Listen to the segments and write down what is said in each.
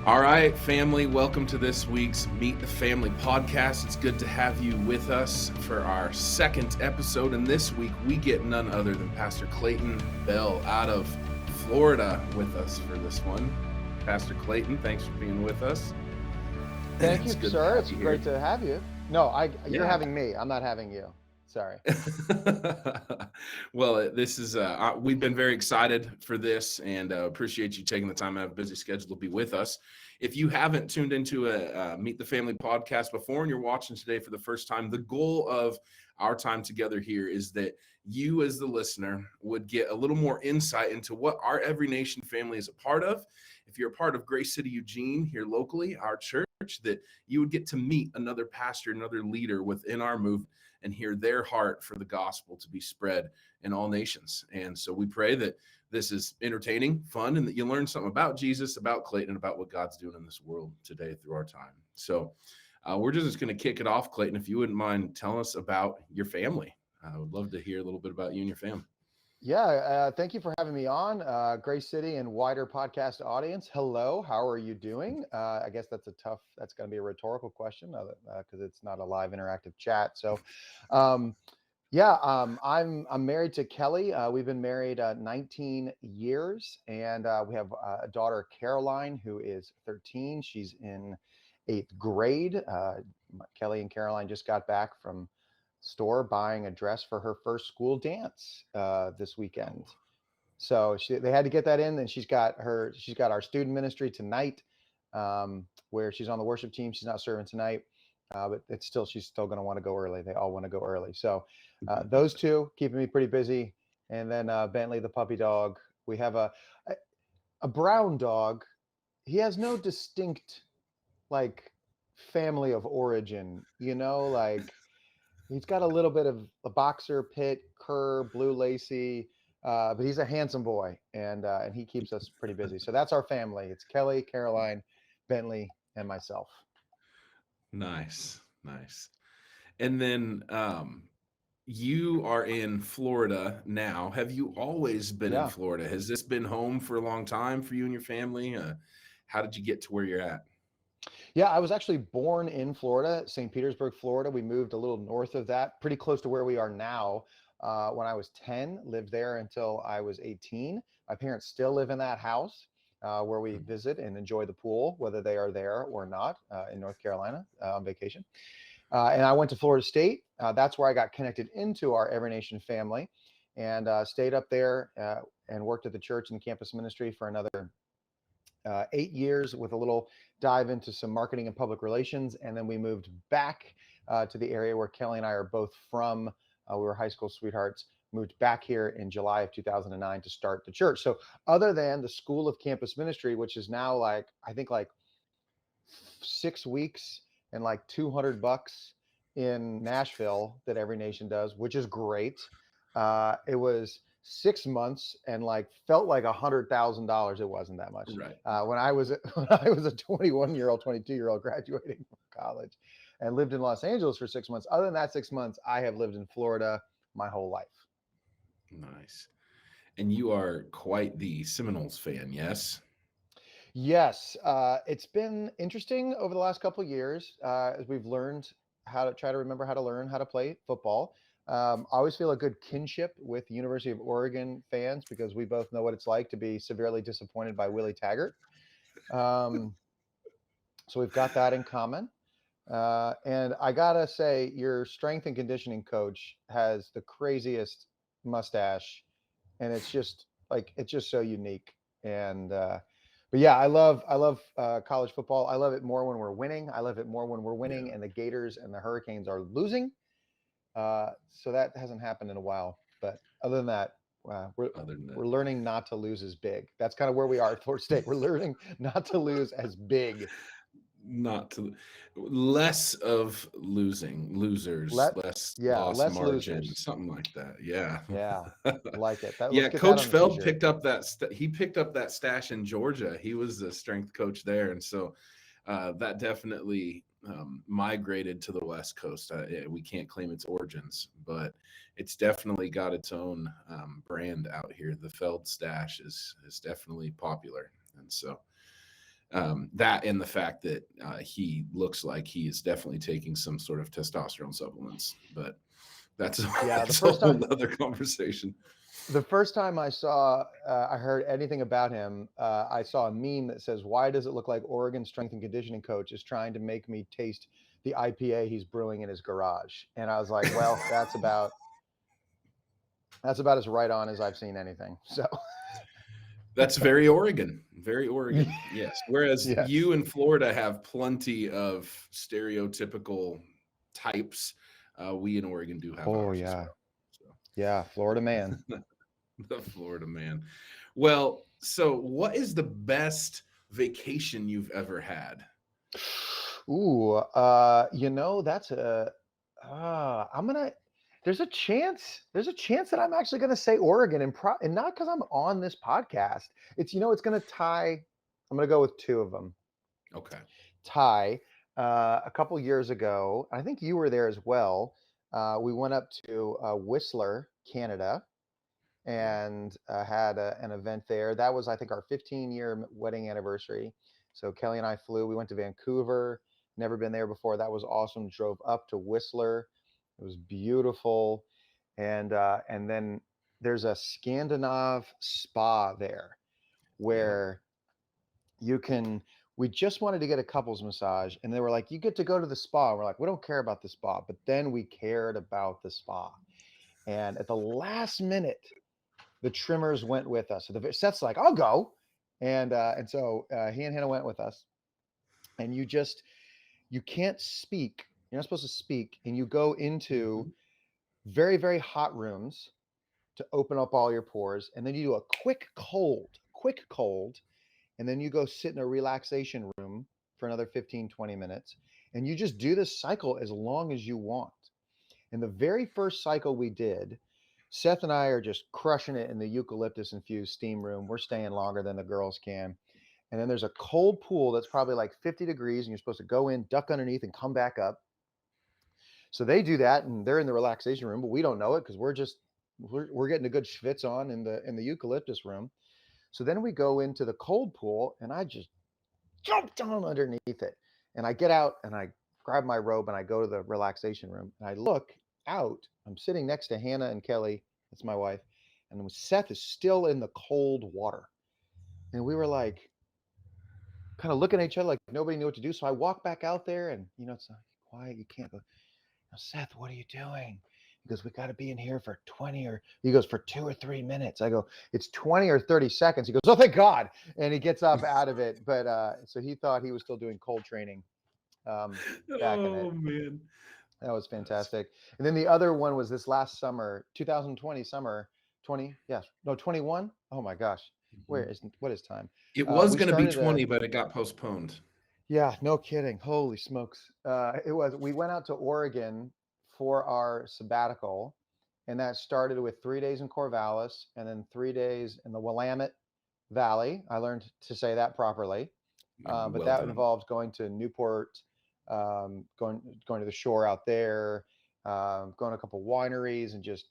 All right, family, welcome to this week's Meet the Family podcast. It's good to have you with us for our second episode. And this week, we get none other than Pastor Clayton Bell out of Florida with us for this one. Pastor Clayton, thanks for being with us. Thank you, sir. It's great to have you. No, you're Yeah. having me. I'm not having you. Sorry. Well, this is we've been very excited for this and appreciate you taking the time out of a busy schedule to be with us. If you haven't tuned into a Meet the Family podcast before and you're watching today for the first time, the goal of our time together here is that you as the listener would get a little more insight into what our Every Nation family is a part of. If you're a part of Grace City, Eugene, here locally, our church, that you would get to meet another pastor, another leader within our movement and hear their heart for the gospel to be spread in all nations. And so we pray that this is entertaining, fun, and that you learn something about Jesus, about Clayton, about what God's doing in this world today through our time. So we're just going to kick it off, Clayton, if you wouldn't mind telling us about your family. I would love to hear a little bit about you and your family. Yeah, thank you for having me on Grace City and wider podcast audience. Hello, how are you doing? I guess that's going to be a rhetorical question because it's not a live interactive chat. So, I'm married to Kelly. We've been married 19 years, and we have a daughter, Caroline, who is 13. She's in 8th grade. Kelly and Caroline just got back from store buying a dress for her first school dance this weekend. So they had to get that in. And she's got our student ministry tonight, where she's on the worship team. She's not serving tonight, but she's still going to want to go early. They all want to go early. So those two keeping me pretty busy. And then Bentley, the puppy dog. We have a brown dog. He has no distinct family of origin, he's got a little bit of a boxer, pit, cur, blue lacy, but he's a handsome boy, and he keeps us pretty busy. So that's our family. It's Kelly, Caroline, Bentley, and myself. Nice. And then you are in Florida now. Have you always been in Florida? Has this been home for a long time for you and your family? How did you get to where you're at? Yeah, I was actually born in Florida, St. Petersburg, Florida. We moved a little north of that, pretty close to where we are now. When I was 10, lived there until I was 18. My parents still live in that house where we visit and enjoy the pool, whether they are there or not, in North Carolina on vacation. And I went to Florida State. That's where I got connected into our Every Nation family, and stayed up there and worked at the church and campus ministry for another 8 years with a little dive into some marketing and public relations. And then we moved back to the area where Kelly and I are both from. We were high school sweethearts, moved back here in July of 2009 to start the church. So other than the School of Campus Ministry, which is now I think 6 weeks and $200 in Nashville that Every Nation does, which is great. It was 6 months and felt like $100,000. It wasn't that much. Right. When I was a 21-year-old, 22-year-old graduating from college, and lived in Los Angeles for 6 months. Other than that 6 months, I have lived in Florida my whole life. Nice. And you are quite the Seminoles fan, yes? Yes. It's been interesting over the last couple of years as we've learned how to learn how to play football. I always feel a good kinship with University of Oregon fans because we both know what it's like to be severely disappointed by Willie Taggart. So we've got that in common. And I gotta say, your strength and conditioning coach has the craziest mustache, and it's just so unique. And but yeah, I love college football. I love it more when we're winning. I love it more when we're winning and the Gators and the Hurricanes are losing. So that hasn't happened in a while. But other than that, we're learning not to lose as big. That's kind of where we are at Florida State. We're learning not to lose as big. Less of losers, less margin, losers. something like that. Yeah. I like it. Coach Feld picked up that stash in Georgia. He was the strength coach there, and so that definitely migrated to the West Coast. We can't claim its origins, but it's definitely got its own brand out here. The Feld stash is definitely popular, and so That and the fact that he looks like he is definitely taking some sort of testosterone supplements, but that's, Yeah, that's a whole other conversation. the first time I heard anything about him, I saw a meme that says, "Why does it look like Oregon strength and conditioning coach is trying to make me taste the IPA he's brewing in his garage?" And I was like, "Well, that's about as right on as I've seen anything." So, That's very Oregon, very Oregon. Yes. Whereas yes. you in Florida have plenty of stereotypical types. We in Oregon do have Oh ours as yeah, well. So yeah, Florida man. the Florida man. Well, so what is the best vacation you've ever had? Ooh, that's I'm gonna. There's a chance that I'm actually gonna say Oregon, and not because I'm on this podcast. It's gonna tie. I'm gonna go with two of them. Okay. Tie. A couple years ago, I think you were there as well. We went up to Whistler, Canada, Yeah. and had an event there. That was, I think, our 15-year wedding anniversary. So Kelly and I flew. We went to Vancouver. Never been there before. That was awesome. Drove up to Whistler. It was beautiful, and then there's a Scandinav spa there Yeah. where you can. We just wanted to get a couples massage, and they were like, "You get to go to the spa." We're like, "We don't care about the spa," but then we cared about the spa, and at the last minute the trimmers went with us. So Seth's like, "I'll go," and so he and Hannah went with us. And you can't speak. You're not supposed to speak, and you go into Mhm. very very hot rooms to open up all your pores, and then you do a quick cold, and then you go sit in a relaxation room for another 15-20 minutes, and you just do this cycle as long as you want. And the very first cycle we did, Seth and I are just crushing it in the eucalyptus infused steam room. We're staying longer than the girls can. And then there's a cold pool that's probably like 50 degrees, and you're supposed to go in, duck underneath, and come back up. So they do that, and they're in the relaxation room, but we don't know it because we're getting a good schwitz on in the eucalyptus room. So then we go into the cold pool, and I just jump down underneath it, and I get out and I grab my robe and I go to the relaxation room, and I look out. I'm sitting next to Hannah and Kelly. That's my wife, and Seth is still in the cold water, and we were like kind of looking at each other like nobody knew what to do. So I walk back out there, and it's like, quiet. You can't go. Seth, what are you doing? He goes, we got to be in here for 20 or he goes for 2 or 3 minutes. I go, it's 20 or 30 seconds. He goes, oh, thank God. And he gets up out of it. But so he thought he was still doing cold training back in it. Oh man. That was That's- fantastic. And then the other one was this last summer, 2020 summer, 20, yes, no, 21. Oh my gosh. Mhm. What is time? It was We going to be started 20, but it got postponed. Yeah, no kidding. Holy smokes. We went out to Oregon for our sabbatical, and that started with 3 days in Corvallis and then 3 days in the Willamette Valley. I learned to say that properly. But Well that done. involves going to Newport, going to the shore out there, going to a couple wineries, and just,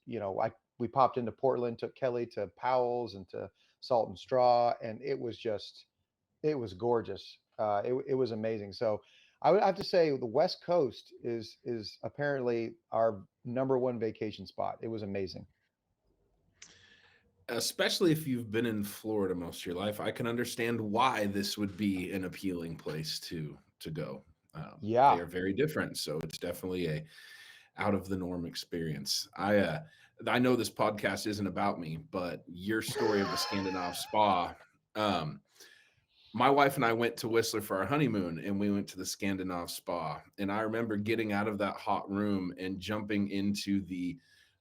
we popped into Portland, took Kelly to Powell's and to Salt and Straw, and it was gorgeous. It was amazing. So I would have to say the West Coast is apparently our number one vacation spot. It was amazing. Especially if you've been in Florida most of your life, I can understand why this would be an appealing place to go. They Yeah. are very different, so it's definitely a out of the norm experience. I know this podcast isn't about me, but your story of the Scandinav spa. Um, my wife and I went to Whistler for our honeymoon, and we went to the Scandinav spa. And I remember getting out of that hot room and jumping into the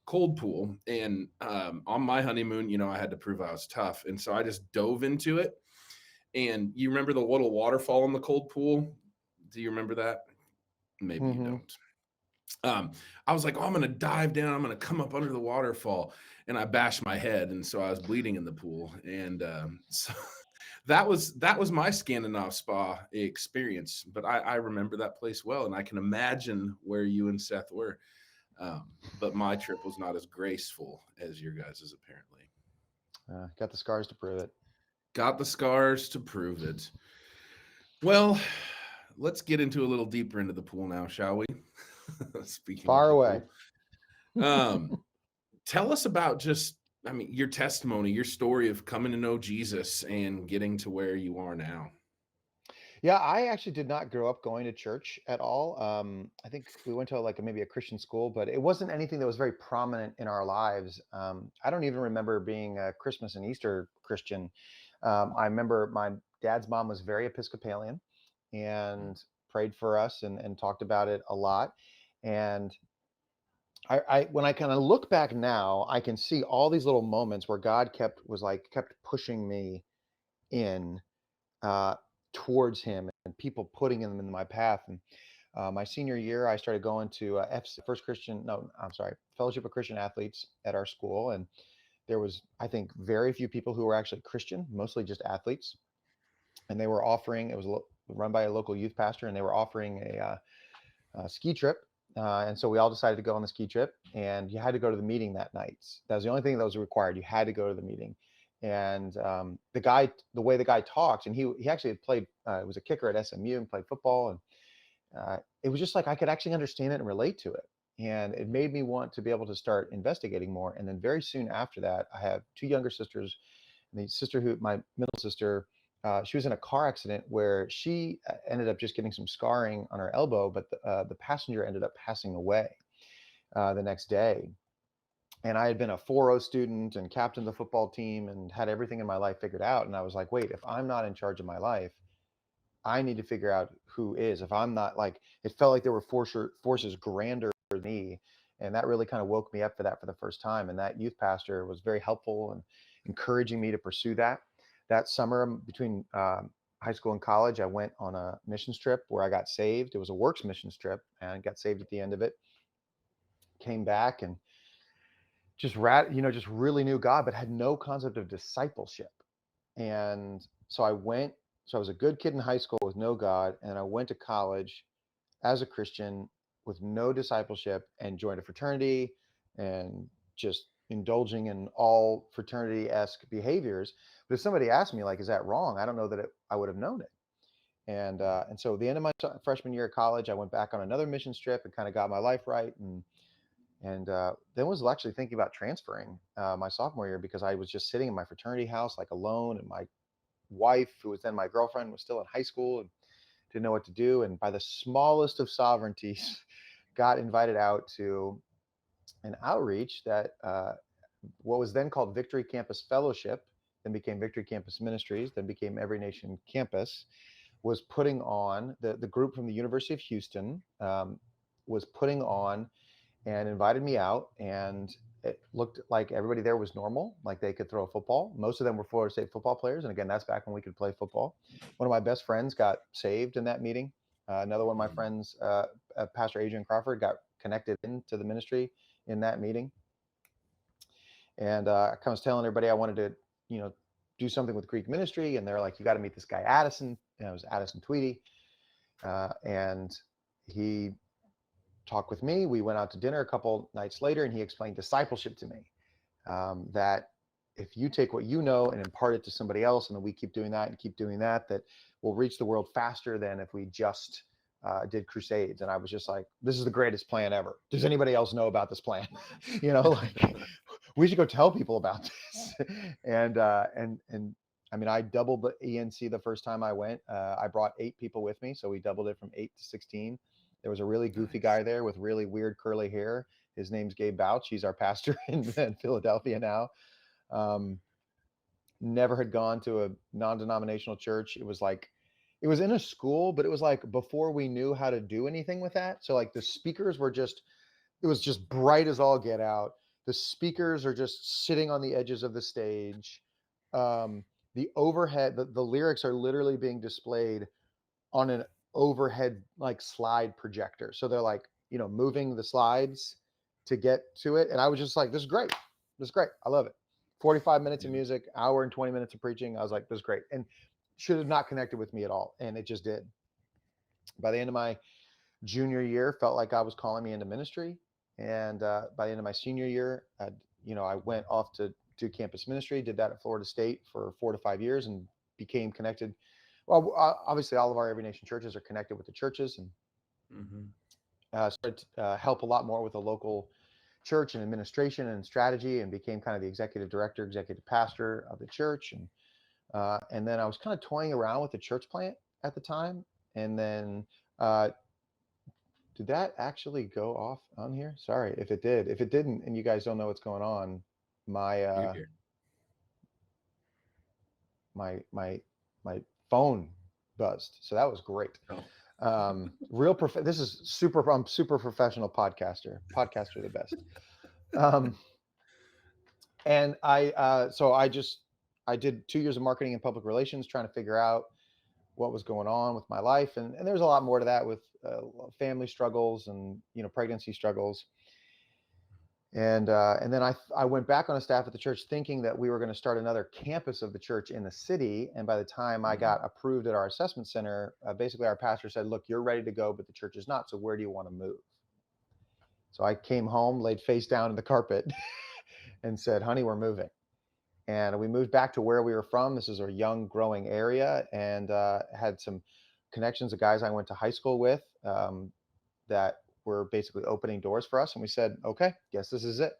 cold pool. And on my honeymoon, I had to prove I was tough, and so I just dove into it. And you remember the little waterfall in the cold pool? Do you remember that? Maybe you Hmm. don't. I was like, oh, I'm gonna dive down, I'm gonna come up under the waterfall, and I bashed my head, and so I was bleeding in the pool. And so that was my Scandinav spa experience. But I remember that place well, and I can imagine where you and Seth were. But my trip was not as graceful as your guys's, apparently. Got the scars to prove it. Got the scars to prove it. Well, let's get into a little deeper into the pool now, shall we? Speaking of Far the away. pool, um, tell us about just, I mean, your testimony, your story of coming to know Jesus and getting to where you are now. Yeah, I actually did not grow up going to church at all. I think we went to like maybe a Christian school, but it wasn't anything that was very prominent in our lives. I don't even remember being a Christmas and Easter Christian. I remember my dad's mom was very Episcopalian Mm. and prayed for us and talked about it a lot. And I when I kind of look back now, I can see all these little moments where God kept pushing me in uh, towards him and people putting them in my path. And my senior year, I started going to First Christian, no, I'm sorry, Fellowship of Christian Athletes at our school. And there was, I think, very few people who were actually Christian, mostly just athletes. And they were offering, it was run by a local youth pastor, and they were offering a ski trip. And so we all decided to go on the ski trip, and you had to go to the meeting that night. That was the only thing that was required. You had to go to the meeting. And the way the guy talked, and he actually had played, was a kicker at SMU and played football. And it was just like I could actually understand it and relate to it. And it made me want to be able to start investigating more. And then very soon after that, I have two younger sisters. And my middle sister, she was in a car accident where she ended up just getting some scarring on her elbow, but the passenger ended up passing away the next day. And I had been a 4.0 student and captained the football team and had everything in my life figured out. And I was like, wait, if I'm not in charge of my life, I need to figure out who is. If I'm not, like, it felt like there were forces grander than me. And that really kind of woke me up for that for the first time. And that youth pastor was very helpful and encouraging me to pursue that. That summer between high school and college, I went on a missions trip where I got saved. It was a works missions trip, and I got saved at the end of it. Came back and just really knew God, but had no concept of discipleship. And so I was a good kid in high school with no God, and I went to college as a Christian with no discipleship and joined a fraternity and just indulging in all fraternity-esque behaviors. But if somebody asked me, like, is that wrong? I don't know that I would have known it. And so at the end of my freshman year of college, I went back on another mission trip and kind of got my life right. And then was actually thinking about transferring my sophomore year, because I was just sitting in my fraternity house like alone, and my wife, who was then my girlfriend, was still in high school and didn't know what to do. And by the smallest of sovereignties, got invited out to an outreach that what was then called Victory Campus Fellowship, then became Victory Campus Ministries, then became Every Nation Campus, was putting on the group from the University of Houston, was putting on and invited me out. And it looked like everybody there was normal, like they could throw a football. Most of them were Florida State football players. And again, that's back when we could play football. One of my best friends got saved in that meeting. Another one of my Mm. friends, Pastor Adrian Crawford, got connected into the ministry in that meeting. And I kind of was telling everybody I wanted to, do something with Greek ministry. And they're like, you got to meet this guy, Addison. And it was Addison Tweedy. And he talked with me. We went out to dinner a couple nights later, and he explained discipleship to me. That if you take what you know and impart it to somebody else, and then we keep doing that and keep doing that, that we'll reach the world faster than if we just did crusades. And I was just like, this is the greatest plan ever. Does anybody else know about this plan? Like, we should go tell people about this. And I mean, I doubled the ENC the first time I went. I brought 8 people with me, so we doubled it from 8 to 16. There was a really goofy Nice. guy there with really weird curly hair. His name's Gabe Bouch. He's our pastor in Philadelphia now. Um, Never had gone to a non-denominational church. It was in a school, but it was like before we knew how to do anything with that. So like the speakers were just, it was just bright as all get out. The speakers are just sitting on the edges of the stage. The overhead, the lyrics are literally being displayed on an overhead like slide projector. So they're like, moving the slides to get to it. And I was just like, this is great. This is great. I love it. 45 minutes of Yeah. music, hour and 20 minutes of preaching. I was like, this is great. And should have not connected with me at all. And it just did. By the end of my junior year, felt like God was calling me into ministry. And by the end of my senior year, I went off to do campus ministry, did that at Florida State for 4 to 5 years, and became connected Well, obviously, all of our Every Nation churches are connected with the churches, and Hmm. started to help a lot more with the local church and administration and strategy, and became kind of the executive director, executive pastor of the church. And then I was kind of toying around with the church plant at the time. And then, uh, did that actually go off on here? Sorry if it did. If it didn't, and you guys don't know what's going on, my You're here. my my phone buzzed. So that was great. Oh. This is super. I'm super professional podcaster. Podcaster the best. Um, and I did 2 years of marketing and public relations, trying to figure out what was going on with my life, and there's a lot more to that with family struggles and pregnancy struggles. And then I went back on a staff at the church, thinking that we were going to start another campus of the church in the city. And by the time I Mhm. got approved at our assessment center, basically our pastor said, "Look, you're ready to go, but the church is not. So where do you want to move?" So I came home, laid face down in the carpet, and said, "Honey, we're moving." And we moved back to where we were from. This is a young, growing area, and had some connections of guys I went to high school with, that were basically opening doors for us. And we said, "Okay, guess this is it."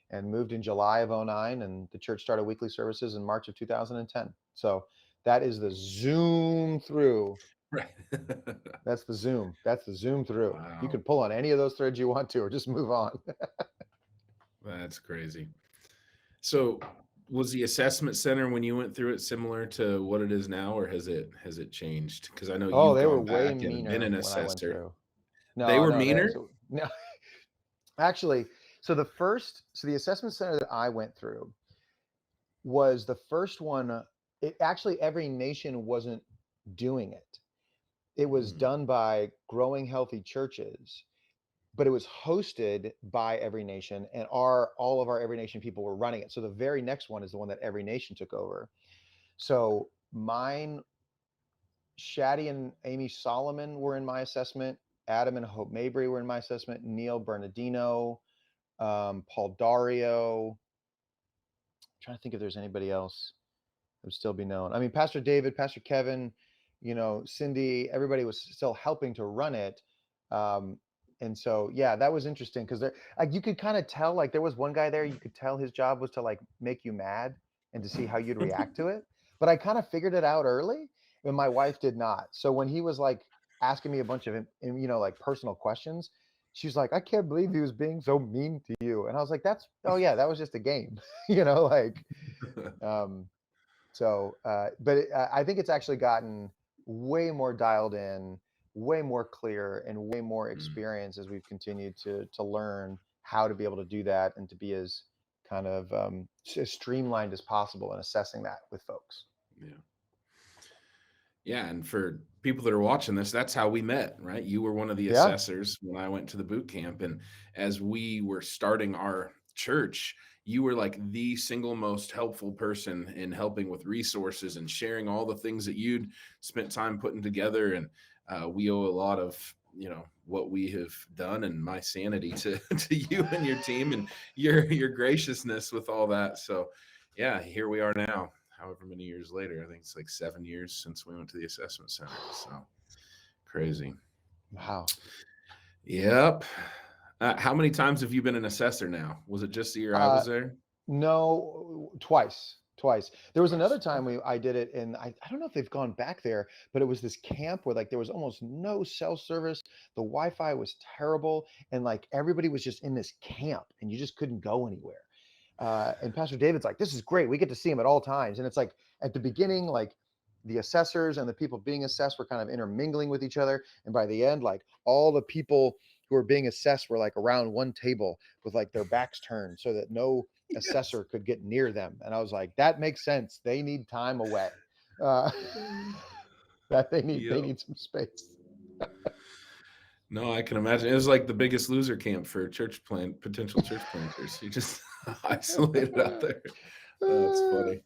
And moved in July of '09, and the church started weekly services in March of 2010. So that is the zoom through. Right. That's the zoom. That's the zoom through. You Wow, can pull on any of those threads you want to, or just move on. that's crazy. So, was the assessment center when you went through it similar to what it is now, or has it changed? Because I know Oh, you've they were gone way back and been meaner an when I went assessor. through. They No, were no, meaner? no. Actually, so the assessment center that I went through was the first one. It actually, Every Nation wasn't doing it. It was Mm, done by Growing Healthy Churches, but it was hosted by Every Nation, and all of our Every Nation people were running it. So the very next one is the one that Every Nation took over. So mine, Shaddy and Amy Solomon were in my assessment. Adam and Hope Mabry were in my assessment. Neil Bernardino, Paul Dario. I'm trying to think if there's anybody else that would still be known. I mean, Pastor David, Pastor Kevin, Cindy, everybody was still helping to run it. Um, and so, yeah, that was interesting because like, you could kind of tell, like, there was one guy there, you could tell his job was to like make you mad and to see how you'd react to it. But I kind of figured it out early, and my wife did not. So when he was like asking me a bunch of, like personal questions, she's like, "I can't believe he was being so mean to you." And I was like, "Oh yeah, that was just a game," like, um, I think it's actually gotten way more dialed in, way more clear, and way more mm, experience as we've continued to learn how to be able to do that and to be as kind of as streamlined as possible in assessing that with folks. yeah. Yeah, and for people that are watching this, that's how we met, right? You were one of the Yeah. assessors when I went to the boot camp, and as we were starting our church, you were like the single most helpful person in helping with resources and sharing all the things that you'd spent time putting together. And we owe a lot of what we have done and my sanity to to you and your team and your graciousness with all that. So, yeah, here we are now however many years later. I think it's like 7 years since we went to the assessment center. So crazy. Wow. Yep. How many times have you been an assessor now? Was it just the year I Uh, was there? No, twice. Twice. There was Twice. another time Okay. I did it, and I don't know if they've gone back there, but it was this camp where like there was almost no cell service. The Wi-Fi was terrible, and like everybody was just in this camp, and you just couldn't go anywhere. And Pastor David's like, "This is great. We get to see him at all times." And it's like at the beginning, like the assessors and the people being assessed were kind of intermingling with each other, and by the end, like all the people who were being assessed were like around one table with like their backs turned so that no Yes. assessor could get near them. And I was like, that makes sense. They need time away. Uh, that they Yep. need some space. No, I can imagine. It was like the biggest loser camp for potential church planters. You just isolated out there. That's funny.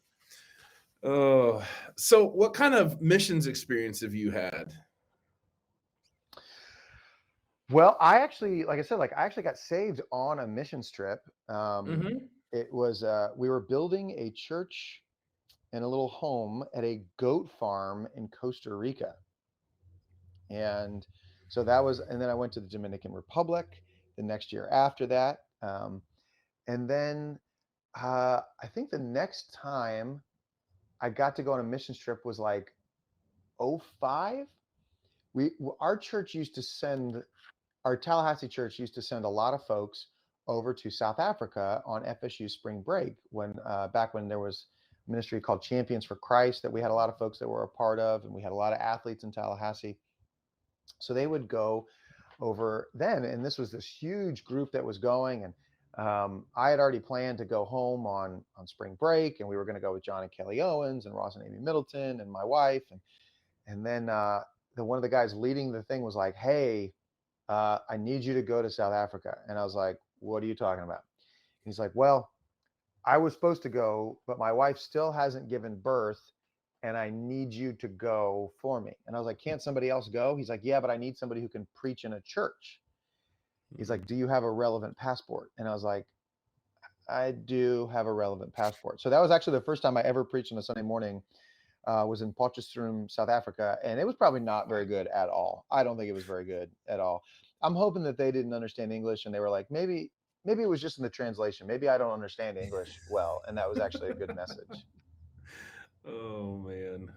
Oh, so what kind of missions experience have you had? Well, I actually, like I said, like I actually got saved on a missions trip. Hmm. It was we were building a church in a little home at a goat farm in Costa Rica. And so that was, and then I went to the Dominican Republic the next year after that. And then I think the next time I got to go on a mission trip was like '05. Our church used to send, our Tallahassee church used to send a lot of folks over to South Africa on FSU spring break when back when there was a ministry called Champions for Christ that we had a lot of folks that were a part of, and we had a lot of athletes in Tallahassee. So they would go over then, and this was this huge group that was going, and I had already planned to go home on spring break, and we were going to go with John and Kelly Owens and Ross and Amy Middleton and my wife, and then one of the guys leading the thing was like, "Hey, I need you to go to South Africa," and I was like, "What are you talking about?" And he's like, "Well, I was supposed to go, but my wife still hasn't given birth, and I need you to go for me." And I was like, "Can't somebody else go?" He's like, "Yeah, but I need somebody who can preach in a church." He's like, "Do you have a relevant passport?" And I was like, "I do have a relevant passport." So that was actually the first time I ever preached on a Sunday morning. Was in Potchefstroom, South Africa, and it was probably not very good at all. I don't think it was very good at all. I'm hoping that they didn't understand English, and they were like, maybe it was just in the translation. Maybe I don't understand English well, and that was actually a good message. Oh man.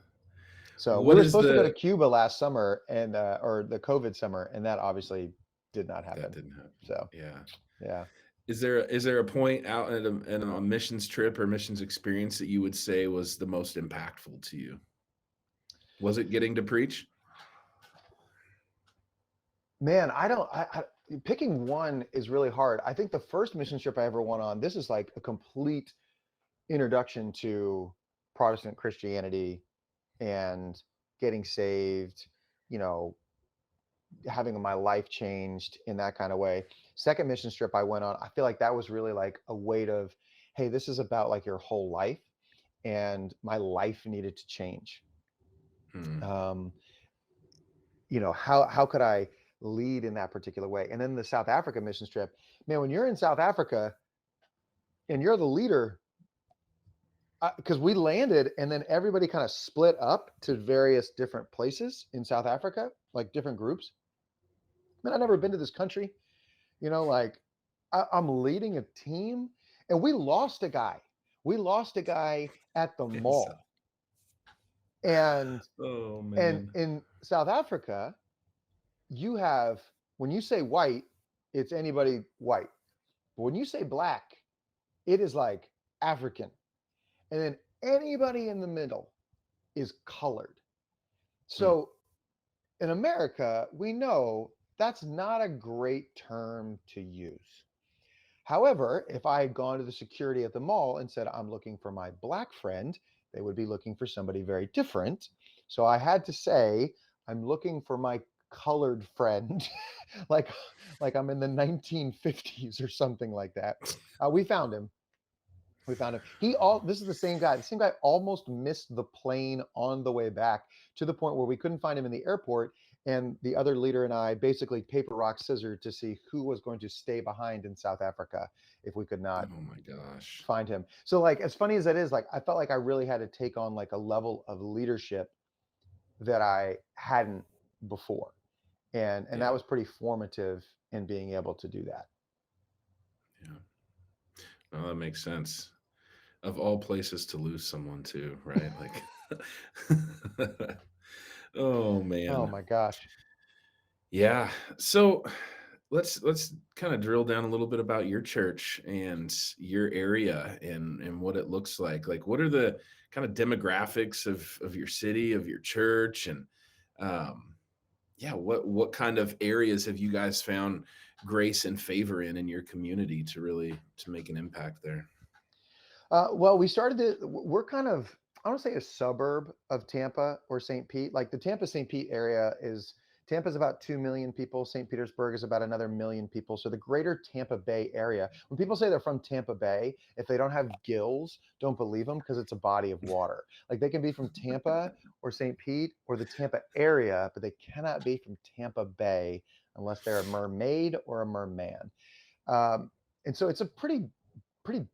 So we What were is supposed to go to the Cuba last summer, and or the COVID summer, and that obviously did not that happen. didn't happen. So Yeah. yeah. Is there a point out in a missions trip or missions experience that you would say was the most impactful to you? Was it getting to preach? Man, I don't. Picking one is really hard. I think the first mission trip I ever went on, this is like a complete introduction to Protestant Christianity and getting saved, you know, having my life changed in that kind of way. Second mission trip I went on, I feel like that was really like a weight of, hey, this is about like your whole life, and my life needed to change. Hmm. Um, how could I lead in that particular way? And then the South Africa mission trip, man, when you're in South Africa and you're the leader, because we landed and then everybody kind of split up to various different places in South Africa, like different groups. Man, I've never been to this country, like I'm leading a team and we lost a guy. We lost a guy at the Yes. mall. And Oh and man. in South Africa, you have, when you say white, it's anybody white. But when you say black, it is like African. And then anybody in the middle is colored. Hmm. So in America, we know that's not a great term to use. However, if I had gone to the security at the mall and said, I'm looking for my black friend, they would be looking for somebody very different. So I had to say, I'm looking for my colored friend, like like I'm in the 1950s or something like that. We found him. We found him. This is the same guy. The same guy almost missed the plane on the way back to the point where we couldn't find him in the airport. And the other leader and I basically paper, rock, scissors to see who was going to stay behind in South Africa if we could not Oh my gosh. find him. So, like, as funny as that is, like, I felt like I really had to take on like a level of leadership that I hadn't before. And that Yeah. was pretty formative in being able to do that. Yeah. No, that makes sense. Of all places to lose someone too, right? Like oh Oh man. my gosh. Yeah. So let's kind of drill down a little bit about your church and your area and what it looks like. Like what are the kind of demographics of your city, of your church, and um yeah, what kind of areas have you guys found grace and favor in your community to really to make an impact there? Well, we're kind of, I don't say a suburb of Tampa or St. Pete. Like the Tampa St. Pete area Tampa's about 2 million people. St. Petersburg is about another million people. So the greater Tampa Bay area, when people say they're from Tampa Bay, if they don't have gills, don't believe them because it's a body of water. Like they can be from Tampa or St. Pete or the Tampa area, but they cannot be from Tampa Bay unless they're a mermaid or a merman. Um, and so it's a pretty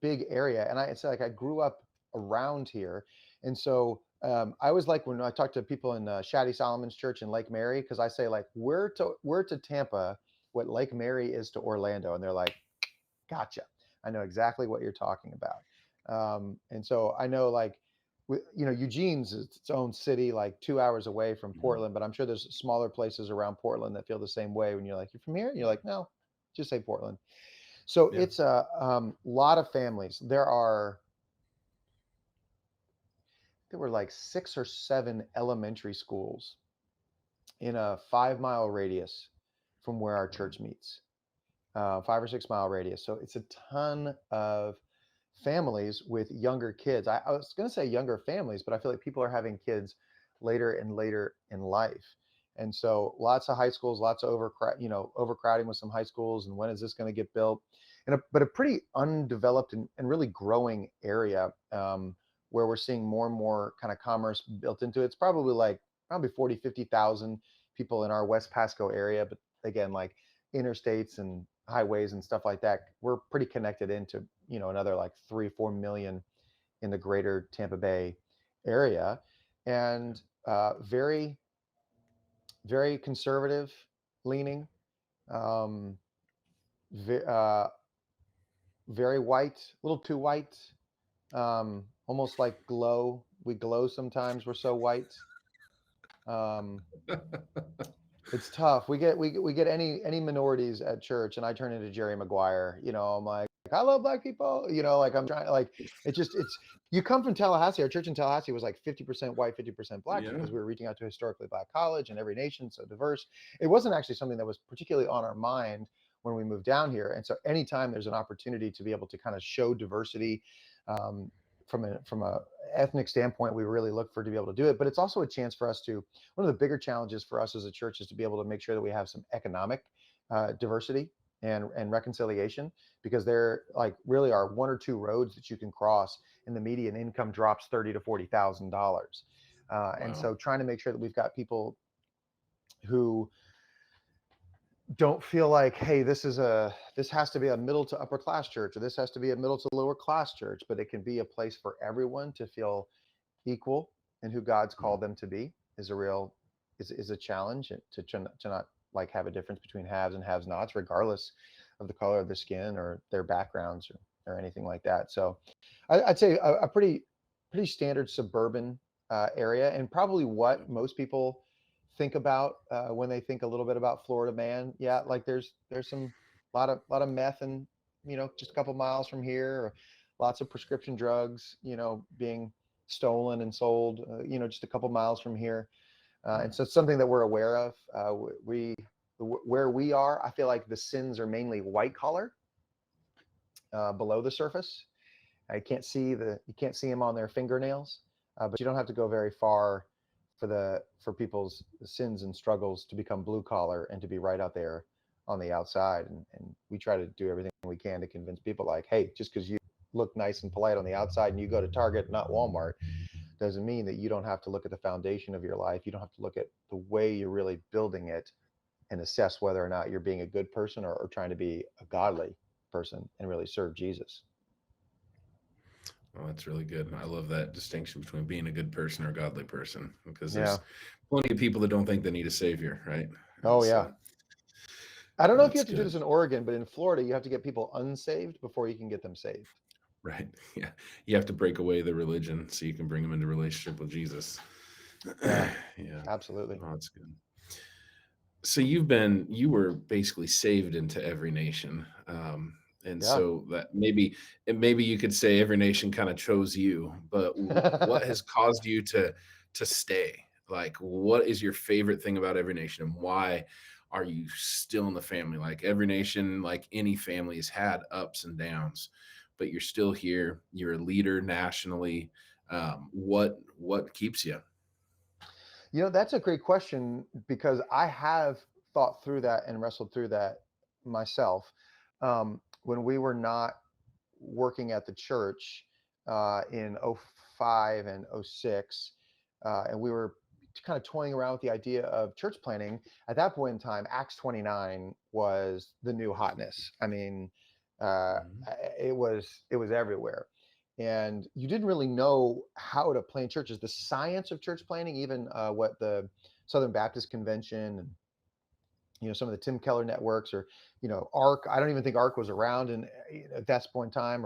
big area. And it's like I grew up around here. And so I was like, when I talk to people in Shaddy Solomon's church in Lake Mary, because I say like, we're to Tampa what Lake Mary is to Orlando. And they're like, gotcha. I know exactly what you're talking about. And so I know like, Eugene's its own city, like 2 hours away from Mhm. Portland, but I'm sure there's smaller places around Portland that feel the same way when you're like, you're from here? And you're like, no, just say Portland. So Yeah. it's a lot of families. There were like 6 or 7 elementary schools in a 5 mile radius from where our Wow. church meets, 5 or 6 mile radius. So it's a ton of families with younger kids. I was going to say younger families, but I feel like people are having kids later and later in life. And so lots of high schools, lots of overcrowding with some high schools. And when is this going to get built? But a pretty undeveloped and really growing area, where we're seeing more and more kind of commerce built into it. It's probably 40, 50,000 people in our West Pasco area. But again, like interstates and highways and stuff like that, we're pretty connected into, another like 3, 4 million in the greater Tampa Bay area. And very, very conservative leaning, um, ve- uh, very white, a little too white, almost like glow. We glow sometimes. We're so white. Um, it's tough. We get any minorities at church, and I turn into Jerry Maguire. I'm like, I love black people. Like I'm trying. Like it's. You come from Tallahassee. Our church in Tallahassee was like 50% white, 50% black, Yeah. because we were reaching out to a historically black college and every nation so diverse. It wasn't actually something that was particularly on our mind when we moved down here. And so anytime there's an opportunity to be able to kind of show diversity, um, from a ethnic standpoint, we really look for to be able to do it. But it's also a chance for us to. One of the bigger challenges for us as a church is to be able to make sure that we have some economic diversity and reconciliation, because there like really are 1 or 2 roads that you can cross and the median income drops $30,000 to $40,000. And Wow. so trying to make sure that we've got people who don't feel like, hey, this has to be a middle to upper class church, or this has to be a middle to lower class church, but it can be a place for everyone to feel equal and who God's Mm. called them to be is a challenge, to not like have a difference between haves and have nots, regardless of the color of their skin or their backgrounds or anything like that. So I'd say a pretty standard suburban area, and probably what most people think about when they think a little bit about Florida man. Yeah, like there's some lot of meth, and just a couple miles from here, or lots of prescription drugs, being stolen and sold, just a couple miles from here. And Mm. so it's something that we're aware of. Where we are, I feel like the sins are mainly white collar, below the surface. You can't see them on their fingernails, but you don't have to go very far for people's sins and struggles to become blue collar and to be right out there on the outside. And we try to do everything we can to convince people like, hey, just because you look nice and polite on the outside and you go to Target, not Walmart, doesn't mean that you don't have to look at the foundation of your life. You don't have to look at the way you're really building it and assess whether or not you're being a good person, or trying to be a godly person and really serve Jesus. Oh, that's really good. I love that distinction between being a good person or a godly person, because Yeah. there's plenty of people that don't think they need a savior, right? And Oh, so yeah. I don't know if you that's have to do good. this in Oregon, but in Florida, you have to get people unsaved before you can get them saved. Right. Yeah. You have to break away the religion so you can bring them into relationship with Jesus. Yeah, Yeah. absolutely. Oh, that's good. So you were basically saved into every nation. And Yeah. so that maybe you could say every nation kind of chose you, but what has caused you to stay? Like, what is your favorite thing about every nation, and why are you still in the family? Like every nation, like any family, has had ups and downs, but you're still here. You're a leader nationally. What keeps you? That's a great question, because I have thought through that and wrestled through that myself. When we were not working at the church in '05 and '06, and we were kind of toying around with the idea of church planning. At that point in time, Acts 29 was the new hotness. I mean, uh, Mhm. it was everywhere. and you didn't really know how to plant churches. The science of church planting, even what the Southern Baptist Convention and some of the Tim Keller networks, or ARC. I don't even think ARC was around and at that point in time,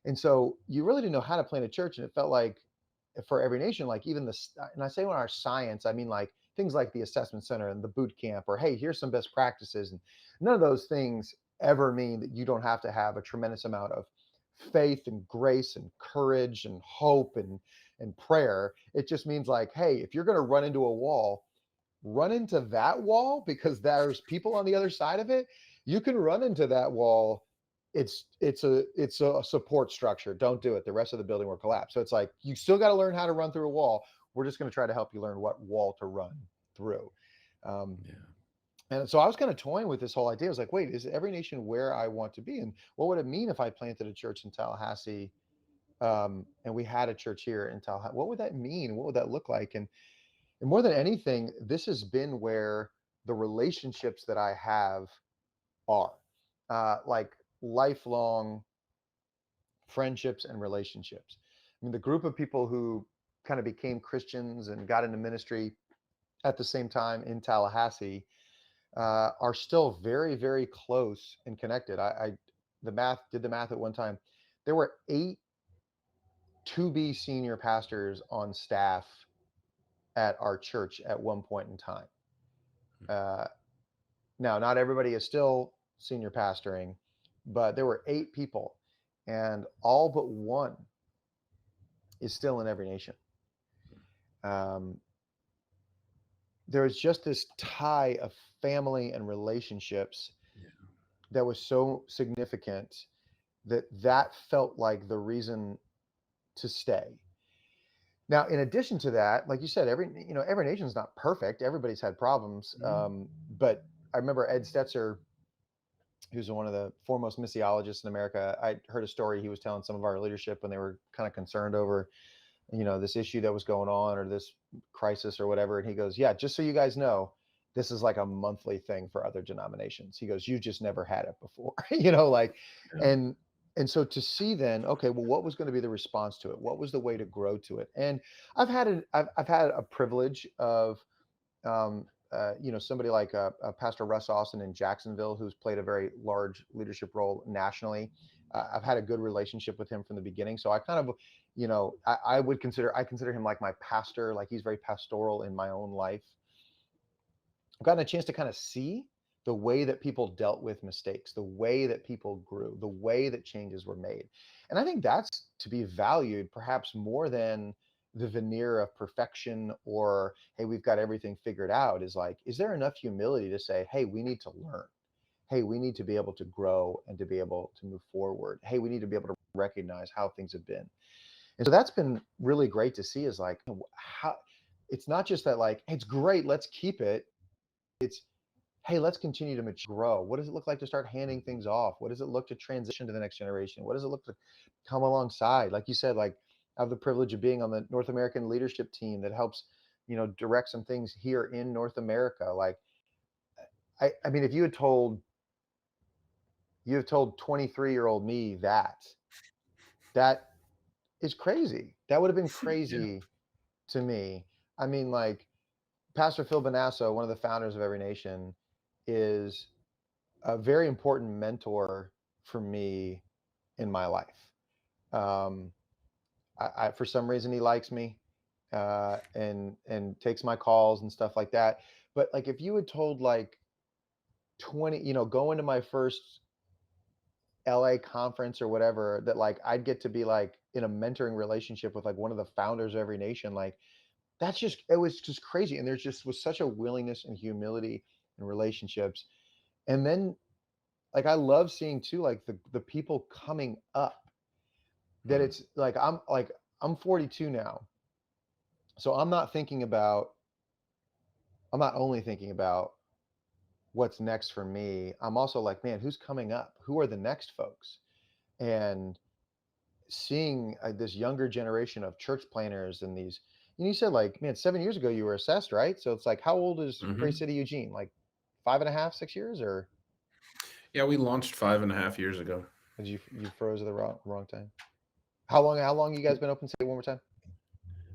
and so you really didn't know how to plant a church, and it felt like for every nation, like even and I say when our science, I mean like things like the assessment center and the boot camp, or hey, here's some best practices, and none of those things ever mean that you don't have to have a tremendous amount of faith and grace and courage and hope and prayer. It just means like, hey, if you're going to run into a wall, run into that wall, because there's people on the other side of it. You can run into that wall. It's a support structure. Don't do it. The rest of the building will collapse. So it's like you still got to learn how to run through a wall. We're just going to try to help you learn what wall to run through. Yeah. And so I was kind of toying with this whole idea. I was like, wait, is every nation where I want to be? And what would it mean if I planted a church in Tallahassee, and we had a church here in Tallahassee? What would that mean? What would that look like? And more than anything, this has been where the relationships that I have are like lifelong friendships and relationships. I mean, the group of people who kind of became Christians and got into ministry at the same time in Tallahassee are still very, very close and connected. I did the math at one time. There were 8 to be senior pastors on staff at our church at one point in time. Now, not everybody is still senior pastoring, but there were 8 people, and all but one is still in every nation. There's just this tie of family and relationships that was so significant that felt like the reason to stay. Now, in addition to that, like you said, every nation is not perfect. Everybody's had problems. But I remember Ed Stetzer, who's one of the foremost missiologists in America. I heard a story he was telling some of our leadership when they were kind of concerned over, this issue that was going on, or this crisis or whatever. And he goes, yeah, just so you guys know, this is like a monthly thing for other denominations. He goes, you just never had it before, and so to see then, okay, well, what was going to be the response to it? What was the way to grow to it? And I've had a privilege of, somebody like Pastor Russ Austin in Jacksonville, who's played a very large leadership role nationally. I've had a good relationship with him from the beginning. So I kind of, I consider him like my pastor. Like he's very pastoral in my own life. I've gotten a chance to kind of see the way that people dealt with mistakes, the way that people grew, the way that changes were made. And I think that's to be valued perhaps more than the veneer of perfection, or, hey, we've got everything figured out. Is like, is there enough humility to say, hey, we need to learn. Hey, we need to be able to grow and to be able to move forward. Hey, we need to be able to recognize how things have been. And so that's been really great to see, is like, how it's not just that like, hey, it's great, let's keep it. It's, hey, let's continue to mature, grow. What does it look like to start handing things off? What does it look to transition to the next generation? What does it look to come alongside? Like you said, like I have the privilege of being on the North American leadership team that helps, direct some things here in North America. Like, I mean, if you had told 23-year-old me that is crazy. That would have been crazy to me. I mean, like Pastor Phil Bonasso, one of the founders of Every Nation, is a very important mentor for me in my life. I for some reason he likes me, and takes my calls and stuff like that. But like if you had told like 20, going to my first LA conference or whatever, that like I'd get to be like in a mentoring relationship with like one of the founders of Every Nation, like it was just crazy. And there's just was such a willingness and humility in relationships. And then like I love seeing too, like the people coming up, that it's like I'm 42 now. So I'm not only thinking about what's next for me. I'm also like, man, who's coming up? Who are the next folks? And seeing this younger generation of church planners, and these, you said like, man, 7 years ago you were assessed, right? So it's like, how old is Grace City Eugene? Like 5.5, 6 years, or? Yeah, we launched 5.5 years ago. Did you froze at the wrong time? How long you guys been open? Say it one more time.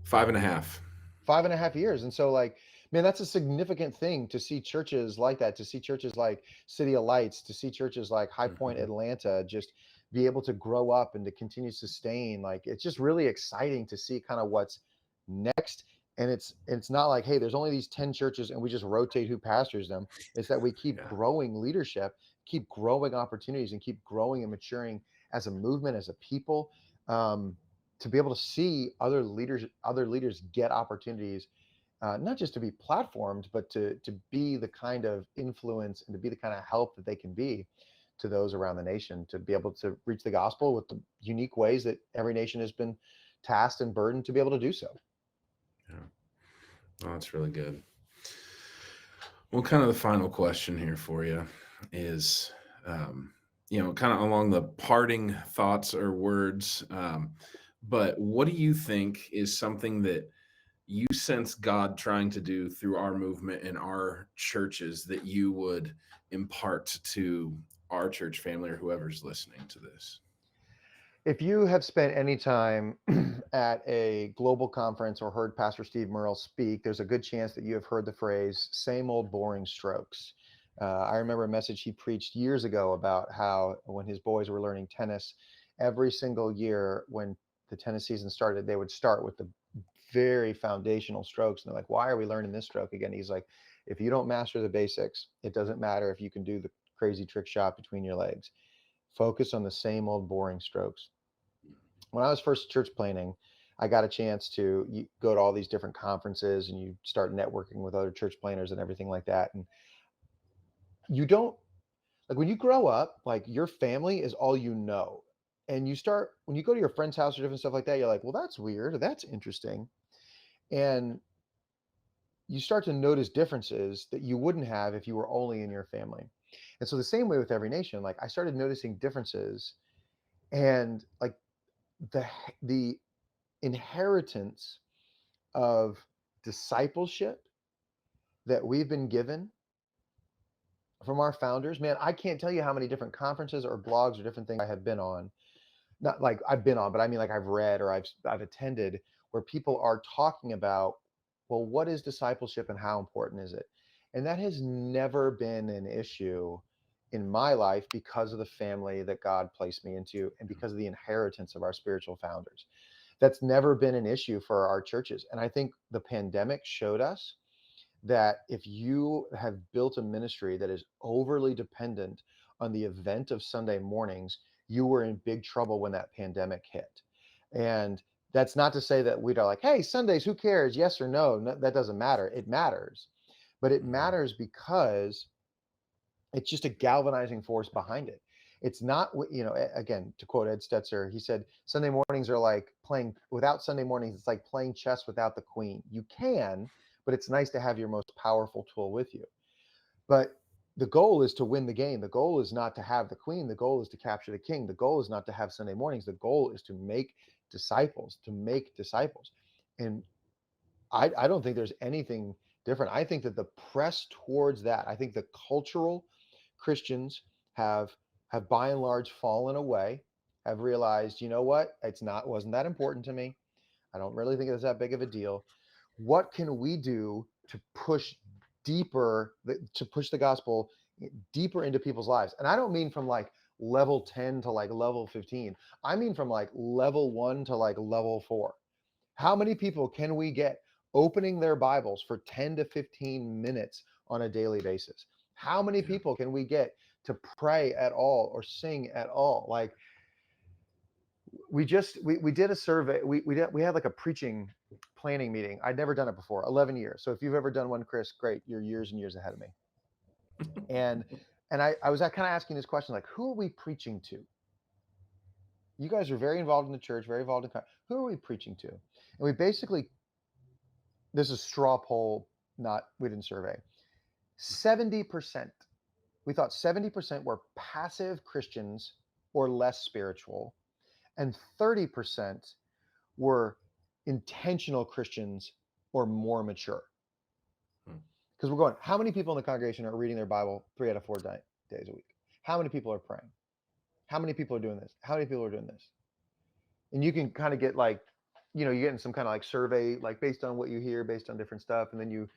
5.5. 5.5 years. And so like, man, that's a significant thing to see churches like that, to see churches like City of Lights, to see churches like High Point, Mhm. Atlanta, just be able to grow up and to continue to sustain. Like, it's just really exciting to see kind of what's next. And it's not like, hey, there's only these 10 churches and we just rotate who pastors them. It's that we keep Yeah. growing leadership, keep growing opportunities, and keep growing and maturing as a movement, as a people. To be able to see other leaders get opportunities, not just to be platformed, but to be the kind of influence and to be the kind of help that they can be to those around the nation, to be able to reach the gospel with the unique ways that every nation has been tasked and burdened to be able to do so. Yeah. Oh, that's really good. Well, kind of the final question here for you is, kind of along the parting thoughts or words. But what do you think is something that you sense God trying to do through our movement and our churches that you would impart to our church family or whoever's listening to this? If you have spent any time at a global conference or heard Pastor Steve Merle speak, there's a good chance that you have heard the phrase "same old boring strokes." I remember a message he preached years ago about how when his boys were learning tennis, every single year when the tennis season started, they would start with the very foundational strokes. And they're like, why are we learning this stroke again? He's like, if you don't master the basics, it doesn't matter if you can do the crazy trick shot between your legs. Focus on the same old boring strokes. When I was first church planning, I got a chance to go to all these different conferences and you start networking with other church planners and everything like that. And you don't, like, when you grow up, like, your family is all you know. And you start, when you go to your friend's house or different stuff like that, you're like, well, that's weird, or that's interesting. And you start to notice differences that you wouldn't have if you were only in your family. And so the same way with every nation, like, I started noticing differences, and like the the inheritance of discipleship that we've been given from our founders. Man, I can't tell you how many different conferences or blogs or different things I have been on. Not like I've been on, but I mean, like, I've read or I've attended, where people are talking about, well, what is discipleship and how important is it? And that has never been an issue in my life because of the family that God placed me into and because of the inheritance of our spiritual founders. That's never been an issue for our churches. And I think the pandemic showed us that if you have built a ministry that is overly dependent on the event of Sunday mornings, you were in big trouble when that pandemic hit. And that's not to say that we're like, hey, Sundays, who cares? Yes or no? No, that doesn't matter. It matters. But it Mhm. matters because it's just a galvanizing force behind it. It's not, again, to quote Ed Stetzer, he said, Sunday mornings are like playing, without Sunday mornings, it's like playing chess without the queen. You can, but it's nice to have your most powerful tool with you. But the goal is to win the game. The goal is not to have the queen. The goal is to capture the king. The goal is not to have Sunday mornings. The goal is to make disciples, to make disciples. And I don't think there's anything different. I think that the press towards that, I think the cultural Christians have have by and large fallen away, have realized, you know what, wasn't that important to me. I don't really think it's that big of a deal. What can we do to push to push the gospel deeper into people's lives? And I don't mean from like level 10 to like level 15. I mean from like level 1 to like level 4. How many people can we get opening their Bibles for 10 to 15 minutes on a daily basis? How many Yeah. people can we get to pray at all or sing at all? Like, we did a survey. We had like a preaching planning meeting. I'd never done it before. 11 years. So if you've ever done one, Chris, great. You're years and years ahead of me. And I was kind of asking this question, like, who are we preaching to? You guys are very involved in the church, very involved in, who are we preaching to? And we basically, this is straw poll, not, we didn't survey. 70%, we thought 70% were passive Christians or less spiritual, and 30% were intentional Christians or more mature. Hmm. Because we're going, how many people in the congregation are reading their Bible 3 out of 4 days a week? How many people are praying? How many people are doing this? How many people are doing this? and you can kind of get like, you're getting some kind of like survey, like based on what you hear, based on different stuff. And then you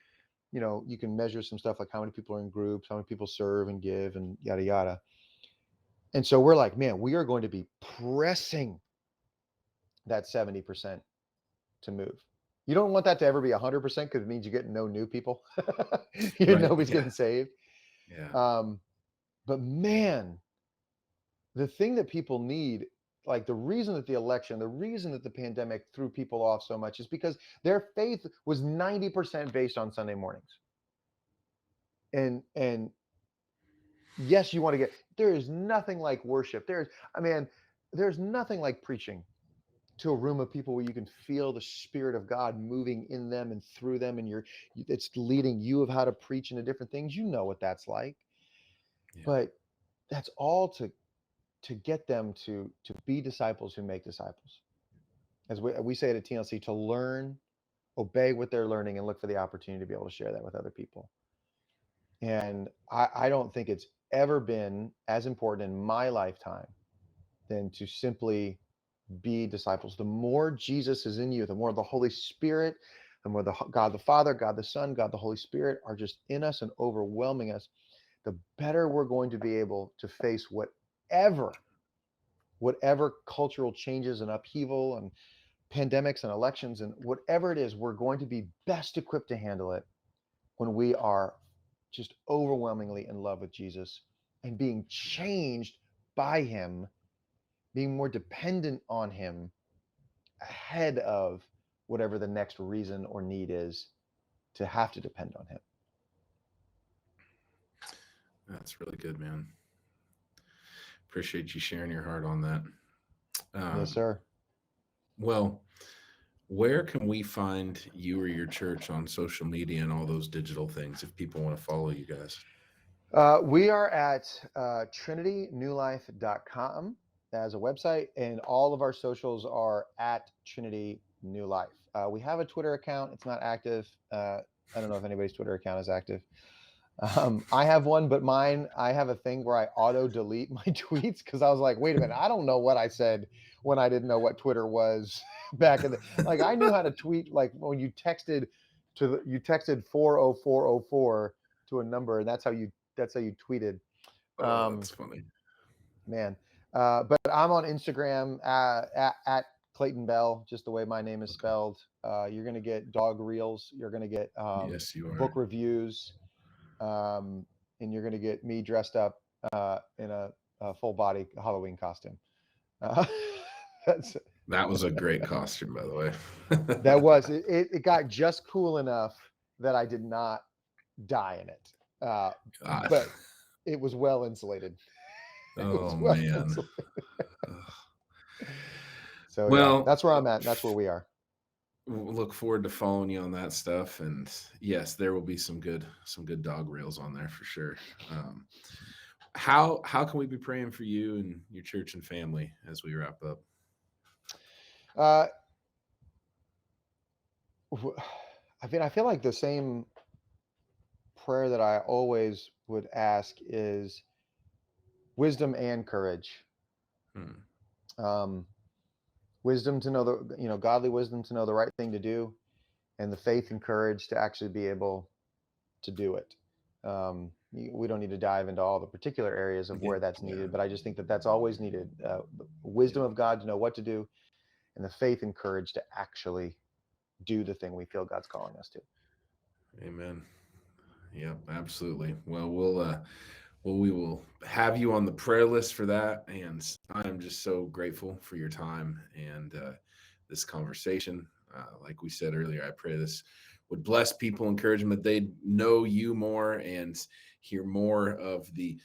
can measure some stuff like how many people are in groups, how many people serve and give and yada, yada. And so we're like, man, we are going to be pressing that 70% to move. You don't want that to ever be 100% because it means you get no new people. Nobody's getting saved. Yeah. But man, the thing that people need, like the reason that the reason that the pandemic threw people off so much is because their faith was 90% based on Sunday mornings. And yes, you want to there is nothing like worship. There's nothing like preaching to a room of people where you can feel the Spirit of God moving in them and through them, and it's leading you of how to preach into different things. You know what that's like. Yeah. But that's all to get them to be disciples who make disciples. As we say at TLC, to learn, obey what they're learning, and look for the opportunity to be able to share that with other people. And I don't think it's ever been as important in my lifetime than to simply be disciples. The more Jesus is in you, the more the Holy Spirit, the more God the Father, God the Son, God the Holy Spirit are just in us and overwhelming us, the better we're going to be able to face whatever cultural changes and upheaval and pandemics and elections and whatever it is. We're going to be best equipped to handle it when we are just overwhelmingly in love with Jesus and being changed by him, being more dependent on him ahead of whatever the next reason or need is to have to depend on him. That's really good, man. Appreciate you sharing your heart on that. Yes, sir. Well, where can we find you or your church on social media and all those digital things if people want to follow you guys? We are at trinitynewlife.com as a website, and all of our socials are at Trinity New Life. We have a Twitter account. It's not active. I don't know if anybody's Twitter account is active. I have one, but I have a thing where I auto delete my tweets because I was like, wait a minute, I don't know what I said when I didn't know what Twitter was back in like I knew how to tweet, like when you texted 40404 to a number, and that's how you tweeted. That's funny, man. But I'm on Instagram at Clayton Bell, just the way my name is spelled. You're gonna get dog reels. You're gonna get yes, you are. Book reviews. And you're going to get me dressed up in a full body Halloween costume. That was a great costume, by the way. That was it got just cool enough that I did not die in it, but it was well insulated. Man. So well, yeah, that's where I'm at. That's where we are. We'll look forward to following you on that stuff, and yes, there will be some good dog reels on there for sure. How can we be praying for you and your church and family as we wrap up? I feel like the same prayer that I always would ask is wisdom and courage. Wisdom to know godly wisdom to know the right thing to do, and the faith and courage to actually be able to do it. We don't need to dive into all the particular areas of where that's needed, but I just think that that's always needed. The wisdom of God to know what to do, and the faith and courage to actually do the thing we feel God's calling us to. Amen. Yep, absolutely. Well, we will have you on the prayer list for that. And I'm just so grateful for your time and this conversation. Like we said earlier, I pray this would bless people, encourage them that they'd know you more and hear more of the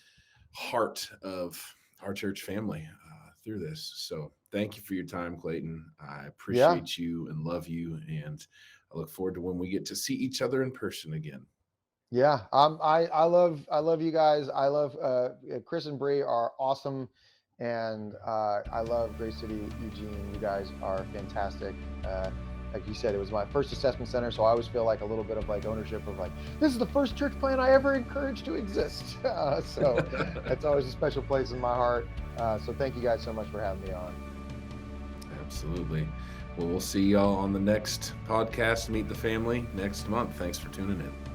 heart of our church family through this. So thank you for your time, Clayton. I appreciate you and love you. And I look forward to when we get to see each other in person again. Yeah, I love you guys. I love Chris and Bri are awesome, and I love Grace City, Eugene. You guys are fantastic. Like you said, it was my first assessment center, so I always feel like a little bit of like ownership of like, this is the first church plant I ever encouraged to exist. So that's always a special place in my heart. So thank you guys so much for having me on. Absolutely. Well, we'll see y'all on the next podcast, Meet the Family, next month. Thanks for tuning in.